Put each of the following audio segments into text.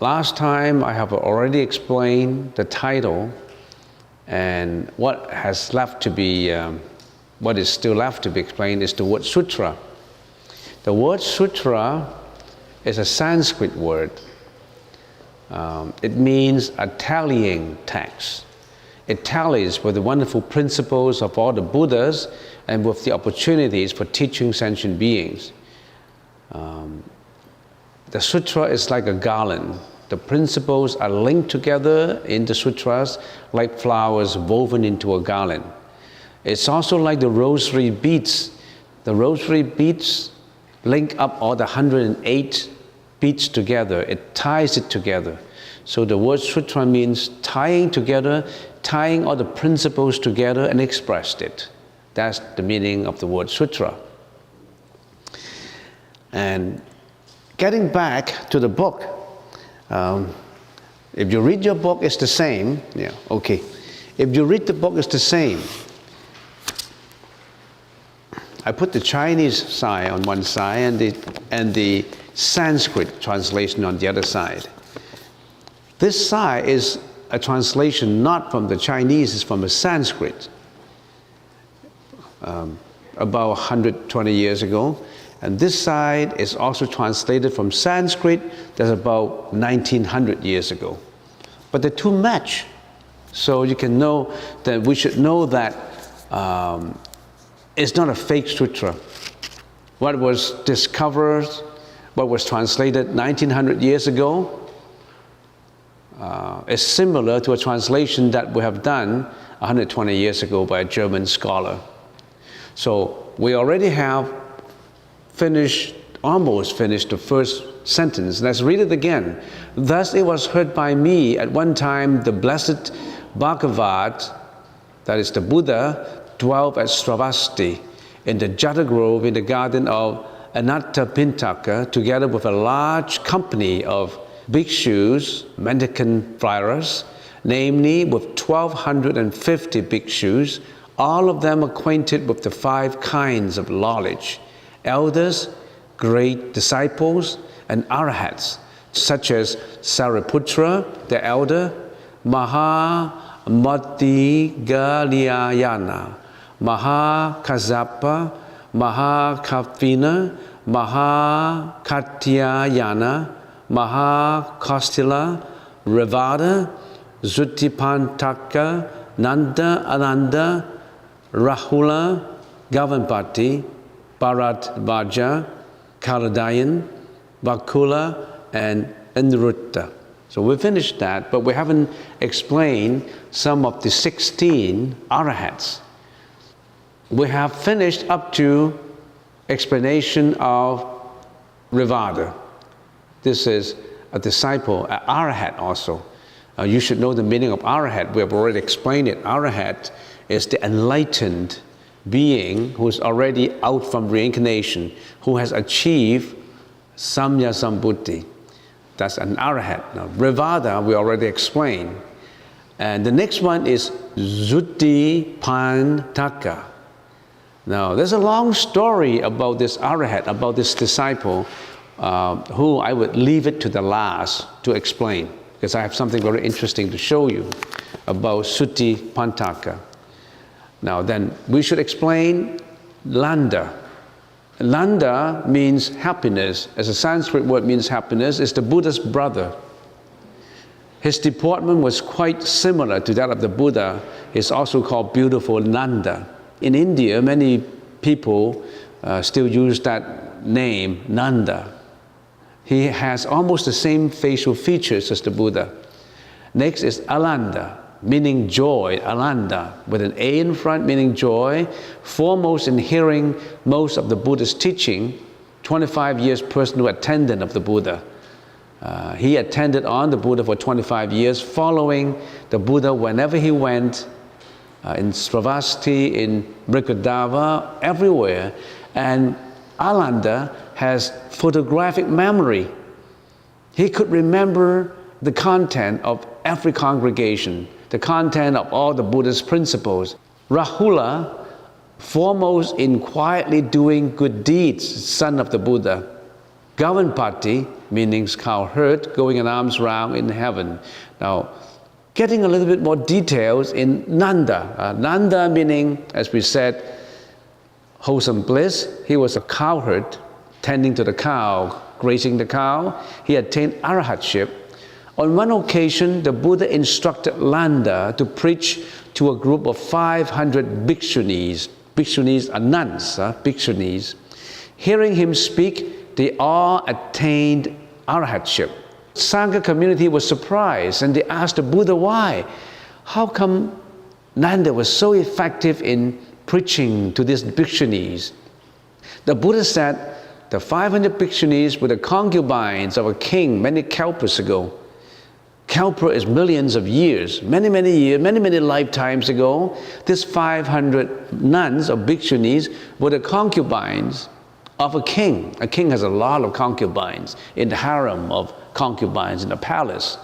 Last time I have already explained the title and what has left to be, what is still left to be explained is the word Sutra. The word Sutra is a Sanskrit word. It means a tallying text. It tallies with the wonderful principles of all the Buddhas and with the opportunities for teaching sentient beings. The sutra is like a garland. The principles are linked together in the sutras like flowers woven into a garland. It's also like the rosary beads. The rosary beads link up all the 108 beads together. It ties it together. So the word sutra means tying together, tying all the principles together and expressed it. That's the meaning of the word sutra. And getting back to the book, if you read your book, it's the same. Yeah, okay. If you read the book, it's the same. I put the Chinese side on one side and the Sanskrit translation on the other side. This side is a translation not from the Chinese, it's from the Sanskrit. About 120 years ago. And this side is also translated from Sanskrit, that's about 1900 years ago. But the two match. So you can know that we should know that it's not a fake sutra. What was discovered, what was translated 1900 years ago is similar to a translation that we have done 120 years ago by a German scholar. So we already have almost finished the first sentence. Let's read it again. Thus it was heard by me at one time the blessed Bhagavat, that is the Buddha, dwelt at Sravasti in the Jata Grove in the garden of Anathapindaka together with a large company of bhikshus, mendicant friars, namely with 1,250 bhikshus, all of them acquainted with the 5 kinds of knowledge, elders, great disciples, and arahats, such as Sariputra, the elder, Mahamodgalyayana, Mahakazzapa, Mahakapina, Mahakatyayana, Mahakastila, Revada, Zuttipantaka, Nanda Ananda, Rahula, Gavanpati, Bharadvaja, Kaladayan, Bakula, and Nrutta. So we finished that, but we haven't explained some of the 16 arahats. We have finished up to explanation of Revada. This is a disciple, an arahat also. You should know the meaning of arahat. We have already explained it. Arahat is the enlightened being who is already out from reincarnation, who has achieved Samya Sambuddhi. That's an arahat. Now, Revada, we already explained. And the next one is Zuttipantaka. Now, there's a long story about this arahat, about this disciple, who I would leave it to the last to explain, because I have something very interesting to show you about Zuttipantaka. Now then, we should explain Landa. Landa means happiness. As a Sanskrit word means happiness, is the Buddha's brother. His deportment was quite similar to that of the Buddha. He's also called beautiful Nanda. In India, many people still use that name, Nanda. He has almost the same facial features as the Buddha. Next is Alanda, meaning joy, Alanda, with an A in front, meaning joy, foremost in hearing most of the Buddha's teaching, 25 years personal attendant of the Buddha. He attended on the Buddha for 25 years, following the Buddha whenever he went, in Sravasti, in Brigadava, everywhere. And Alanda has photographic memory. He could remember the content of every congregation, the content of all the Buddhist principles. Rahula, foremost in quietly doing good deeds, son of the Buddha. Gavanpati, meaning cow herd, going an arm's round in heaven. Now, getting a little bit more details in Nanda. Nanda meaning, as we said, wholesome bliss. He was a cowherd, tending to the cow, grazing the cow. He attained arahatship. On one occasion, the Buddha instructed Nanda to preach to a group of 500 bhikshunis. Bhikshunis are nuns, bhikshunis. Hearing him speak, they all attained arahatship. Sangha community was surprised and they asked the Buddha why. How come Nanda was so effective in preaching to these bhikshunis? The Buddha said the 500 bhikshunis were the concubines of a king many kalpas ago. Kalpa is millions of years, many lifetimes ago. These 500 nuns or bhikshunis were the concubines of a king. A king has a lot of concubines in the harem of concubines in the palace.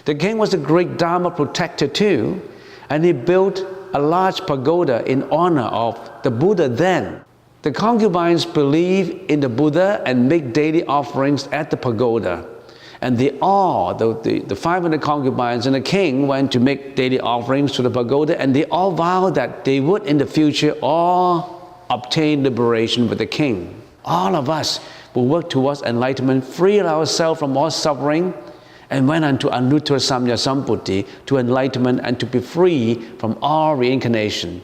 The king was a great Dharma protector too, and he built a large pagoda in honor of the Buddha then. The concubines believe in the Buddha and make daily offerings at the pagoda. And they all, the 500 concubines and the king went to make daily offerings to the pagoda, and they all vowed that they would in the future all obtain liberation with the king. All of us will work towards enlightenment, free ourselves from all suffering, and went unto Anuttara Samya Samputti, to enlightenment and to be free from all reincarnation.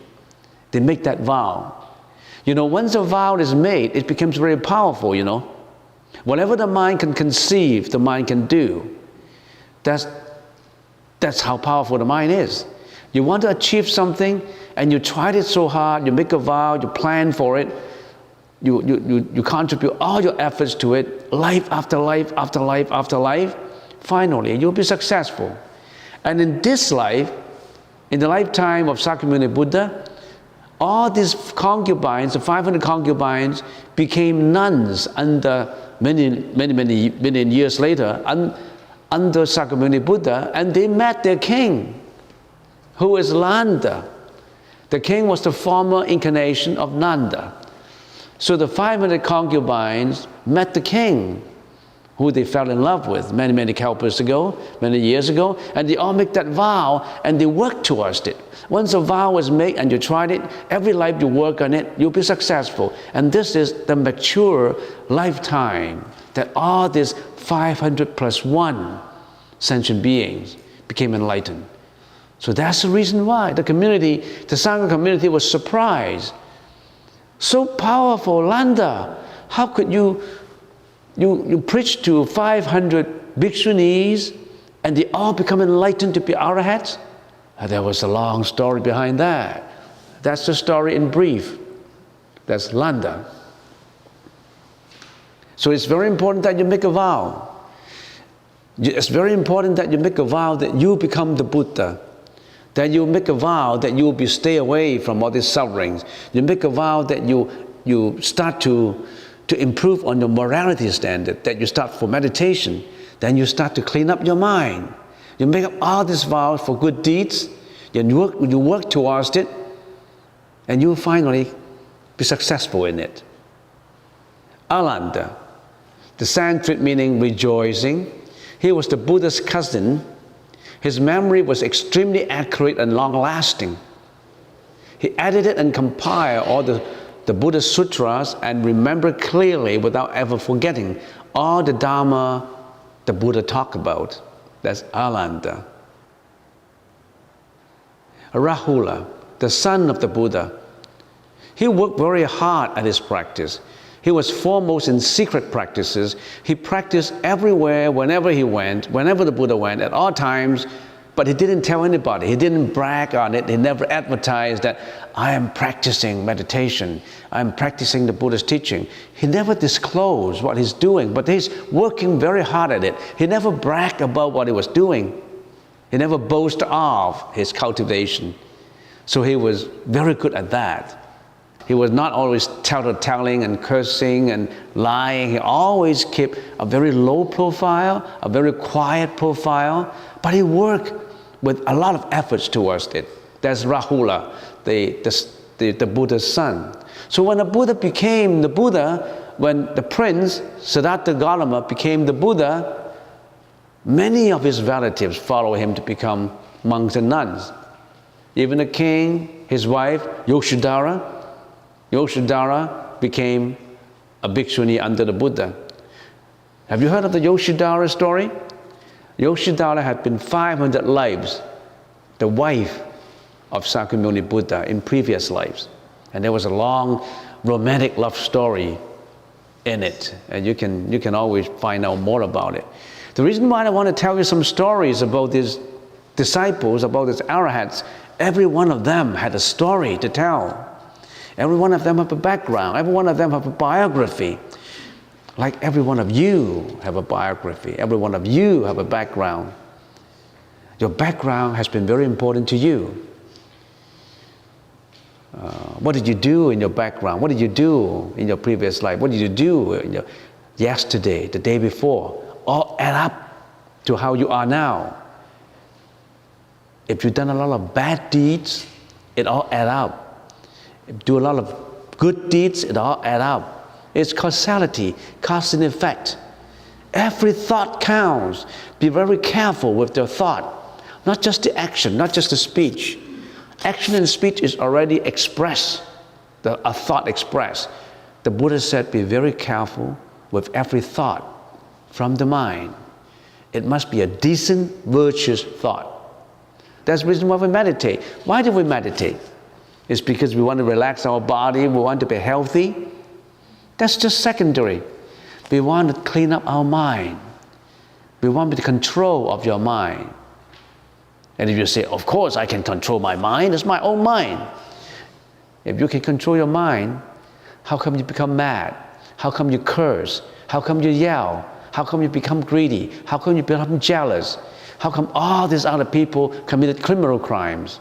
They make that vow. You know, once a vow is made, it becomes very powerful, you know. Whatever the mind can conceive, the mind can do. That's how powerful the mind is. You want to achieve something, and you tried it so hard, you make a vow, you plan for it, you contribute all your efforts to it, life after life after life after life, finally you'll be successful. And in this life, in the lifetime of Sakyamuni Buddha, all these concubines, the 500 concubines, became nuns under many years later, under Sakyamuni Buddha, and they met their king, who is Nanda. The king was the former incarnation of Nanda. So the 500 concubines met the king, who they fell in love with many kalpas ago, many years ago, and they all make that vow, and they work towards it. Once a vow was made and you tried it, every life you work on it, you'll be successful. And this is the mature lifetime that all these 500 plus 1 sentient beings became enlightened. So that's the reason why the community, the Sangha community, was surprised. So powerful, Nanda, how could you preach to 500 bhikshunis and they all become enlightened to be arahats? There was a long story behind that. That's the story in brief. That's Nanda. So it's very important that you make a vow. It's very important that you make a vow that you become the Buddha. That you make a vow that you will stay away from all these sufferings. You make a vow that you start to improve on your morality standard, that you start for meditation, then you start to clean up your mind. You make up all these vows for good deeds, and you work towards it, and you will finally be successful in it. Alanda, the Sanskrit meaning rejoicing. He was the Buddha's cousin. His memory was extremely accurate and long-lasting. He edited and compiled all the Buddha's sutras and remembered clearly without ever forgetting all the Dharma the Buddha talked about. That's Alanda. Rahula, the son of the Buddha. He worked very hard at his practice. He was foremost in secret practices. He practiced everywhere, whenever he went, whenever the Buddha went, at all times, but he didn't tell anybody. He didn't brag on it. He never advertised that I am practicing meditation. I'm practicing the Buddha's teaching. He never disclosed what he's doing, but he's working very hard at it. He never bragged about what he was doing. He never boasted of his cultivation. So he was very good at that. He was not always telling and cursing and lying. He always kept a very low profile, a very quiet profile, but he worked with a lot of efforts towards it. That's Rahula, the Buddha's son. So when the Buddha became the Buddha, when the prince, Siddhartha Gautama, became the Buddha, many of his relatives followed him to become monks and nuns. Even the king, his wife, Yashodhara became a bhikshuni under the Buddha. Have you heard of the Yashodhara story? Yashodhara had been 500 lives the wife of Sakyamuni Buddha in previous lives. And there was a long romantic love story in it. And you can always find out more about it. The reason why I want to tell you some stories about these disciples, about these arahats, every one of them had a story to tell. Every one of them have a background. Every one of them have a biography. Like every one of you have a biography. Every one of you have a background. Your background has been very important to you. What did you do in your background? What did you do in your previous life? What did you do in your yesterday, the day before? All add up to how you are now. If you've done a lot of bad deeds, it all add up. If you do a lot of good deeds, it all add up. It's causality, cause and effect. Every thought counts. Be very careful with your thought. Not just the action, not just the speech. Action and speech is already expressed, a thought expressed. The Buddha said, be very careful with every thought from the mind. It must be a decent, virtuous thought. That's the reason why we meditate. Why do we meditate? It's because we want to relax our body, we want to be healthy. That's just secondary. We want to clean up our mind. We want the control of your mind. And if you say, of course I can control my mind, it's my own mind. If you can control your mind, how come you become mad? How come you curse? How come you yell? How come you become greedy? How come you become jealous? How come all these other people committed criminal crimes,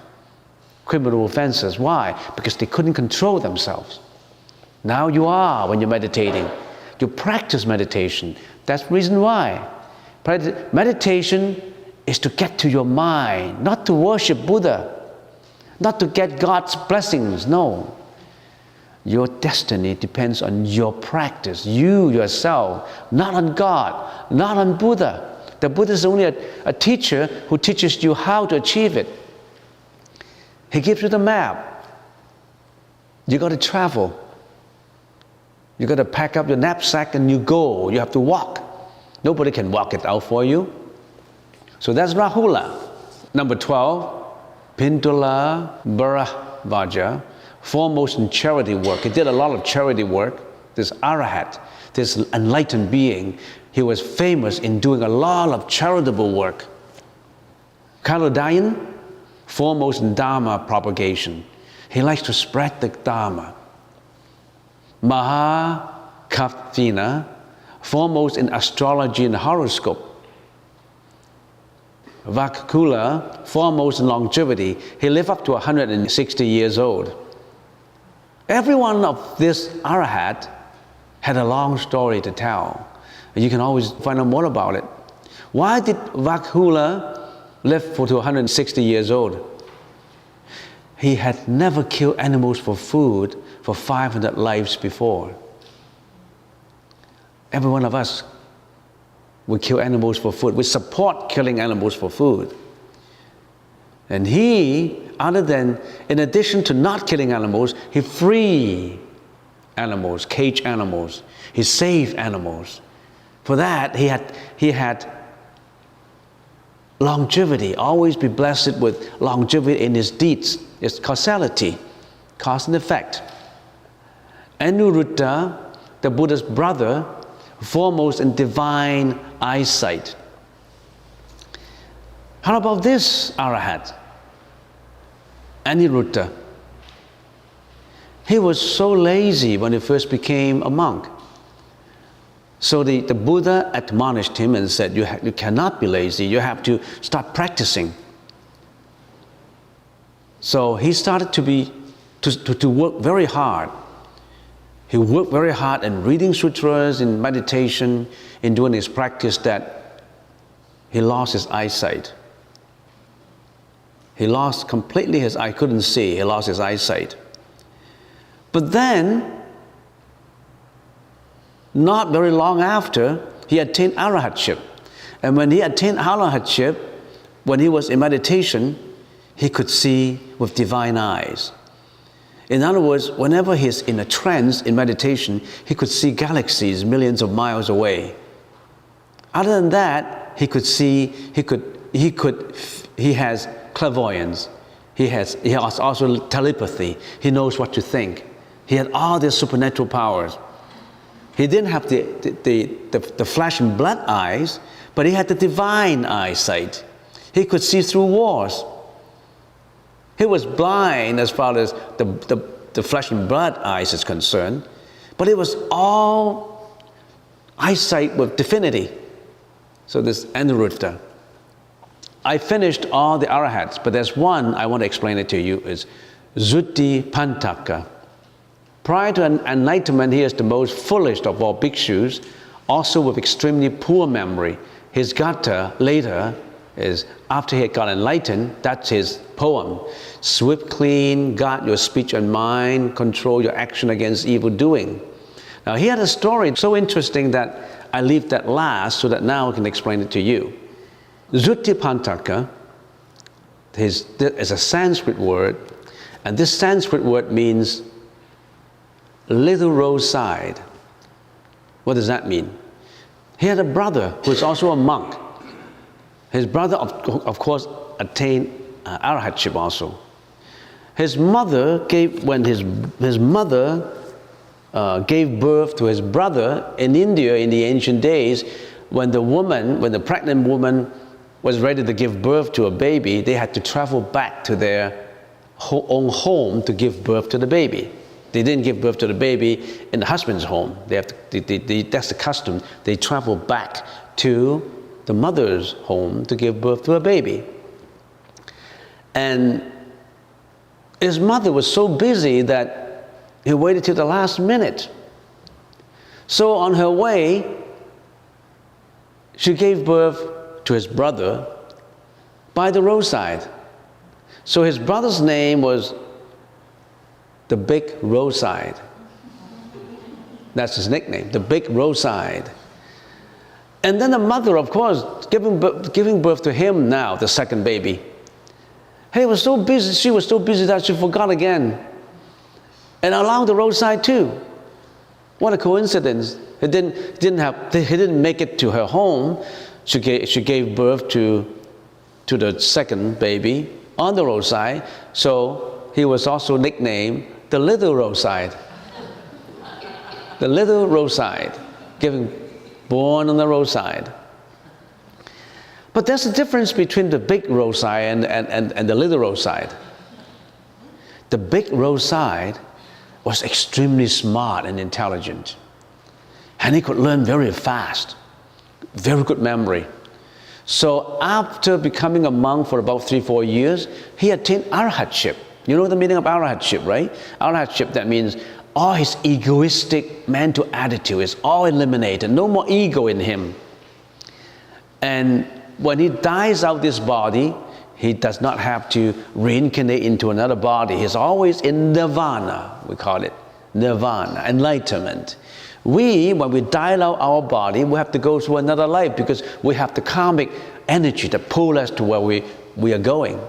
criminal offenses? Why? Because they couldn't control themselves. Now you are when you're meditating. You practice meditation. That's the reason why. Meditation is to get to your mind, not to worship Buddha, not to get God's blessings, no. Your destiny depends on your practice, you yourself, not on God, not on Buddha. The Buddha is only a teacher who teaches you how to achieve it. He gives you the map. You got to travel. You got to pack up your knapsack and you go. You have to walk. Nobody can walk it out for you. So that's Rahula. Number 12, Pintula Bharavaja, foremost in charity work. He did a lot of charity work. This Arahat, this enlightened being, he was famous in doing a lot of charitable work. Kaladayan, foremost in Dharma propagation. He likes to spread the Dharma. Mahakapina, foremost in astrology and horoscope. Vakula, foremost in longevity. He lived up to 160 years old. Every one of this Arahat had a long story to tell. You can always find out more about it. Why did Vakula live for to 160 years old? He had never killed animals for food for 500 lives before. Every one of us would kill animals for food. We support killing animals for food. And he, in addition to not killing animals, he freed animals, caged animals. He saved animals. For that, he had longevity, always be blessed with longevity in his deeds. It's causality, cause and effect. Anuruddha, the Buddha's brother, foremost in divine eyesight. How about this Arahat? Aniruddha. He was so lazy when he first became a monk. So the Buddha admonished him and said, you cannot be lazy, you have to start practicing. So he started to work very hard. He worked very hard in reading sutras, in meditation, in doing his practice, that he lost his eyesight. He lost completely his eye, couldn't see, he lost his eyesight. But then, not very long after, he attained arahatship. And when he attained arahatship, when he was in meditation, he could see with divine eyes. In other words, whenever he's in a trance in meditation, he could see galaxies millions of miles away. Other than that, he could see, he has clairvoyance. He has also telepathy. He knows what to think. He had all these supernatural powers. He didn't have the flesh and blood eyes, but he had the divine eyesight. He could see through walls. He was blind as far as the flesh and blood eyes is concerned, but it was all eyesight with divinity. So this Anuruddha. I finished all the arahats, but there's one I want to explain it to you, is Zutti Pantaka. Prior to enlightenment, he is the most foolish of all bhikshus, also with extremely poor memory. His gatha later is, after he had got enlightened, that's his poem. Sweep clean, guard your speech and mind, control your action against evil doing. Now he had a story so interesting that I leave that last so that now I can explain it to you. Zutti Pantaka is a Sanskrit word, and this Sanskrit word means little roadside. What does that mean? He had a brother who was also a monk. His brother, of course, attained arahatship also. His mother when his mother gave birth to his brother in India in the ancient days, when the pregnant woman was ready to give birth to a baby, they had to travel back to their own home to give birth to the baby. They didn't give birth to the baby in the husband's home. That's the custom. They travel back to the mother's home to give birth to a baby. And his mother was so busy that he waited till the last minute. So on her way, she gave birth to his brother by the roadside. So his brother's name was the Big Roadside. That's his nickname, the Big Roadside. And then the mother, of course, giving birth to him now, the second baby. She was so busy that she forgot again. And along the roadside too. What a coincidence. He didn't make it to her home. She gave birth to the second baby on the roadside. So he was also nicknamed the Little Roadside. The Little Roadside, born on the roadside. But there's a difference between the Big Roadside and the Little Roadside. The Big Roadside was extremely smart and intelligent. And he could learn very fast, very good memory. So after becoming a monk for about 3-4 years, he attained arahatship. You know the meaning of arahatship, right? Arahatship, that means all his egoistic mental attitude is all eliminated, no more ego in him. And when he dies out this body, he does not have to reincarnate into another body. He's always in nirvana, we call it nirvana, enlightenment. When we die out our body, we have to go through another life because we have the karmic energy that pulls us to where we are going.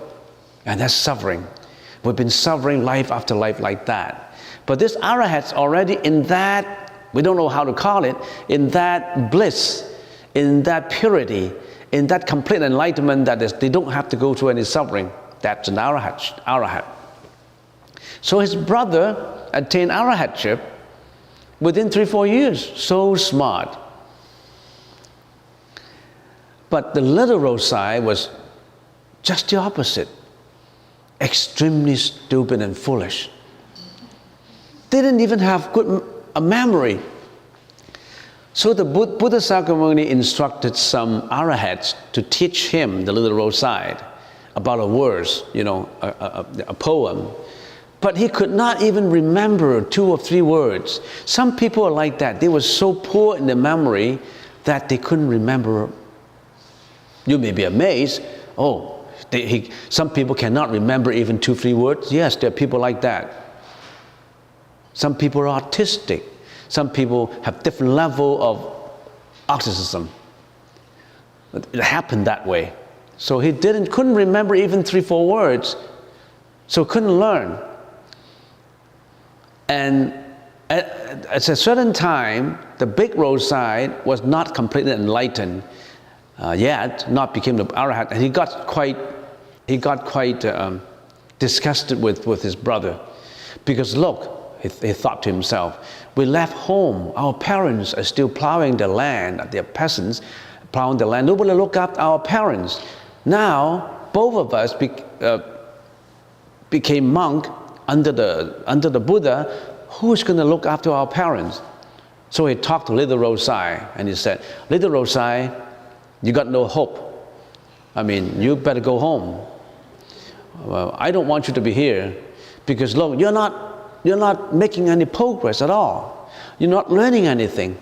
And that's suffering. We've been suffering life after life like that. But this arahat's already in that, we don't know how to call it, in that bliss, in that purity, in that complete enlightenment that they don't have to go through any suffering. That's an arahat. So his brother attained arahatship within 3-4 years. So smart. But the Little Roadside was just the opposite. Extremely stupid and foolish. They didn't even have a memory. So the Buddha Sakyamuni instructed some arahats to teach him, the Little Roadside, about a verse, a poem. But he could not even remember 2 or 3 words. Some people are like that. They were so poor in their memory that they couldn't remember. You may be amazed. Some people cannot remember even 2-3 words. Yes, there are people like that. Some people are autistic. Some people have different level of autism. It happened that way. So he couldn't remember even 3-4 words, so couldn't learn. And at a certain time, the big roadside was not completely enlightened yet, not became the Arahat, and he got quite disgusted with his brother, because look, he thought to himself, we left home, our parents are still plowing the land, they're peasants, plowing the land, nobody look after our parents. Now, both of us became monk under the Buddha. Who's going to look after our parents? So he talked to little Rosai, and he said, little Rosai, you got no hope. I mean, you better go home. Well, I don't want you to be here, because look, you're not making any progress at all. You're not learning anything.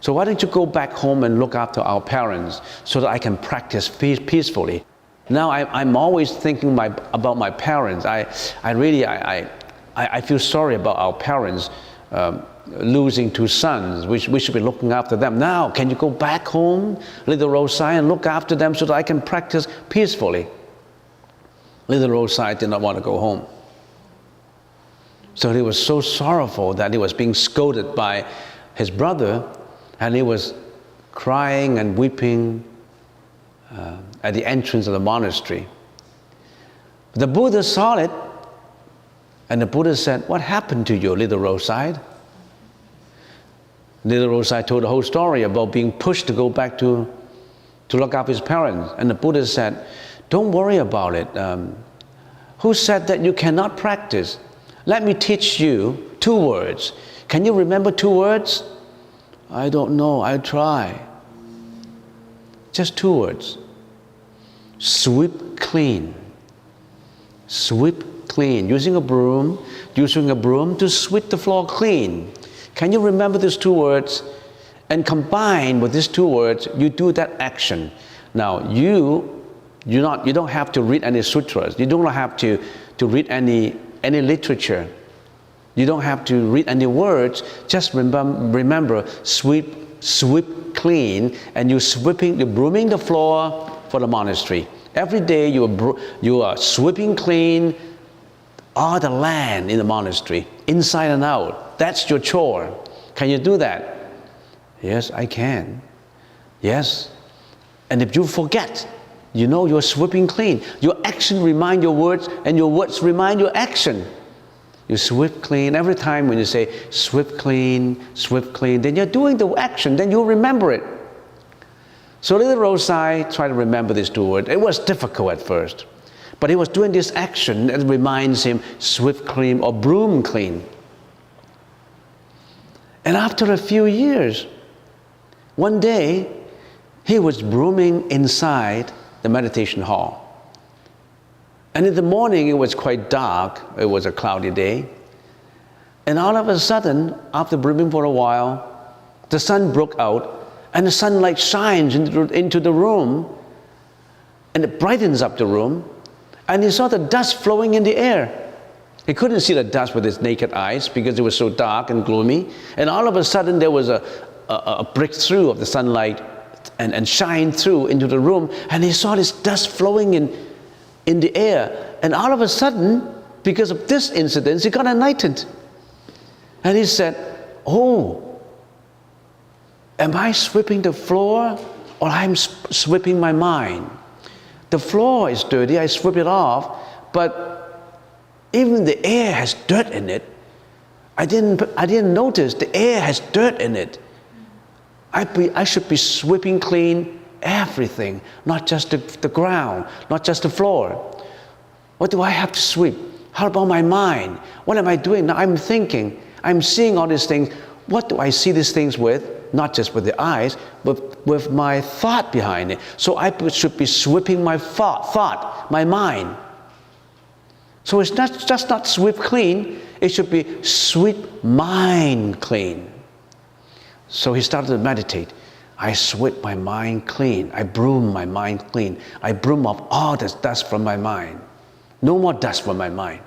So why don't you go back home and look after our parents so that I can practice peacefully? Now I'm always thinking about my parents. I really feel sorry about our parents losing 2 sons. We should be looking after them. Now, can you go back home, little Rosai, and look after them so that I can practice peacefully? Little Rosai did not want to go home. So he was so sorrowful that he was being scolded by his brother, and he was crying and weeping at the entrance of the monastery. The Buddha saw it, and the Buddha said, what happened to you, little Rosai? Little Rosai told the whole story about being pushed to go back to look after his parents. And the Buddha said, don't worry about it. Who said that you cannot practice? Let me teach you 2 words. Can you remember 2 words? I don't know, I'll try. Just 2 words. Sweep clean. Sweep clean. Using a broom to sweep the floor clean. Can you remember these 2 words? And combined with these 2 words, you do that action. Now, you don't have to read any sutras. You don't have to read any literature. You don't have to read any words. Just remember, sweep clean, and you're brooming the floor for the monastery. Every day you are sweeping clean all the land in the monastery, inside and out. That's your chore. Can you do that? Yes, I can. Yes. And if you forget, you know you're sweeping clean. Your action remind your words, and your words remind your action. You sweep clean. Every time when you say sweep clean, then you're doing the action, then you'll remember it. So little Rosai tried to remember these 2 words. It was difficult at first, but he was doing this action that reminds him sweep clean or broom clean. And after a few years, one day, he was brooming inside the meditation hall. And in the morning, it was quite dark. It was a cloudy day. And all of a sudden, after brooming for a while, the sun broke out, and the sunlight shines into the room, and it brightens up the room, and he saw the dust flowing in the air. He couldn't see the dust with his naked eyes because it was so dark and gloomy. And all of a sudden, there was a breakthrough of the sunlight and shine through into the room, and he saw this dust flowing in the air. And all of a sudden, because of this incident, he got enlightened. And he said, oh, am I sweeping the floor, or I'm sweeping my mind? The floor is dirty, I sweep it off, but even the air has dirt in it. I didn't notice the air has dirt in it. I should be sweeping clean everything, not just the ground, not just the floor. What do I have to sweep? How about my mind? What am I doing? Now I'm thinking, I'm seeing all these things. What do I see these things with? Not just with the eyes, but with my thought behind it. So I should be sweeping my thought, my mind. So it's not sweep clean, it should be sweep mind clean. So he started to meditate. I sweep my mind clean. I broom my mind clean. I broom off all this dust from my mind. No more dust from my mind.